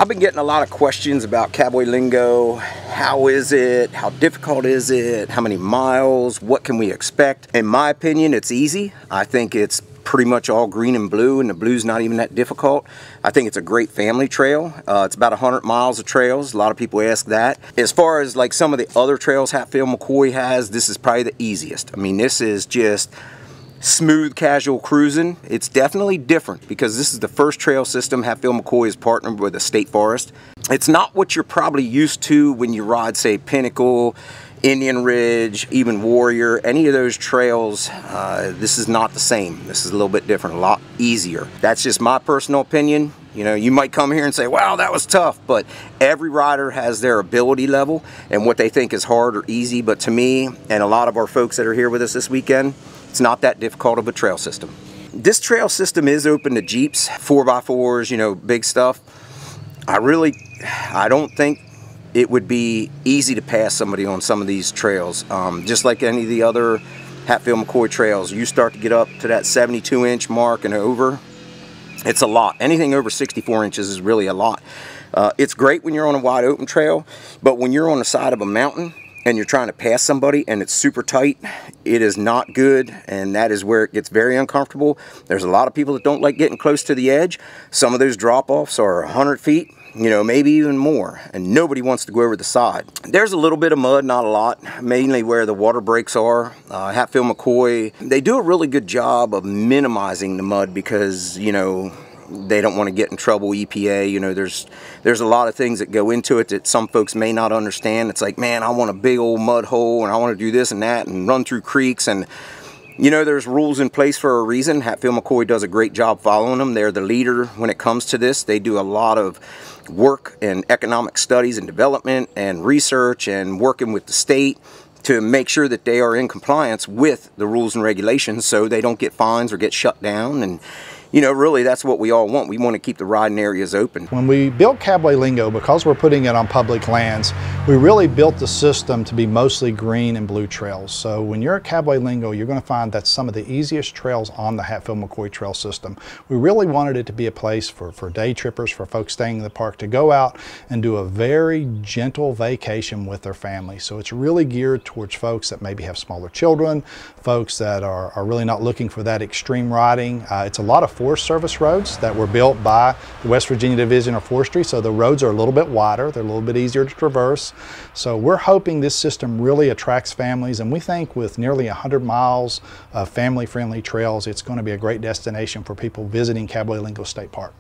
I've been getting a lot of questions about Cabwaylingo. How is it? How difficult is it? How many miles? What can we expect? In my opinion, it's easy. I think it's pretty much all green and blue, and the blue's not even that difficult. I think it's a great family trail. It's about 100 miles of trails. A lot of people ask that. As far as like some of the other trails Hatfield-McCoy has, this is probably the easiest. I mean, this is just smooth, casual cruising. It's definitely different because this is the first trail system Hatfield-McCoy is partnered with a state forest. It's not what you're probably used to when you ride, say, Pinnacle, Indian Ridge, even Warrior, any of those trails. This is not the same. This is a little bit different, a lot easier. That's just my personal opinion. You know, you might come here and say, wow, that was tough, but every rider has their ability level and what they think is hard or easy. But to me, and a lot of our folks that are here with us this weekend, it's not that difficult of a trail system. This trail system is open to Jeeps, 4x4s, you know, big stuff. I don't think it would be easy to pass somebody on some of these trails. Just like any of the other Hatfield-McCoy trails, you start to get up to that 72-inch mark and over, it's a lot. Anything over 64 inches is really a lot. It's great when you're on a wide open trail, but when you're on the side of a mountain and you're trying to pass somebody and it's super tight, it is not good, and that is where it gets very uncomfortable. There's a lot of people that don't like getting close to the edge. Some of those drop-offs are 100 feet, you know, maybe even more, and nobody wants to go over the side. There's a little bit of mud, not a lot, mainly where the water breaks are. Hatfield-McCoy, they do a really good job of minimizing the mud because, you know, they don't want to get in trouble, EPA. You know, there's a lot of things that go into it that some folks may not understand. It's like, man, I want a big old mud hole and I want to do this and that and run through creeks, and you know, there's rules in place for a reason. Hatfield-McCoy does a great job following them. They're the leader when it comes to this. They do a lot of work in economic studies and development and research and working with the state to make sure that they are in compliance with the rules and regulations so they don't get fines or get shut down. And you know, really, that's what we all want. We want to keep the riding areas open. When we built Cabwaylingo, because we're putting it on public lands, we really built the system to be mostly green and blue trails. So when you're at Cabwaylingo, you're going to find that's some of the easiest trails on the Hatfield-McCoy Trail System. We really wanted it to be a place for day trippers, for folks staying in the park, to go out and do a very gentle vacation with their family. So it's really geared towards folks that maybe have smaller children, folks that are really not looking for that extreme riding. It's a lot of Forest Service roads that were built by the West Virginia Division of Forestry, so the roads are a little bit wider, they're a little bit easier to traverse. So we're hoping this system really attracts families, and we think with nearly 100 miles of family-friendly trails, it's going to be a great destination for people visiting Cabwaylingo State Park.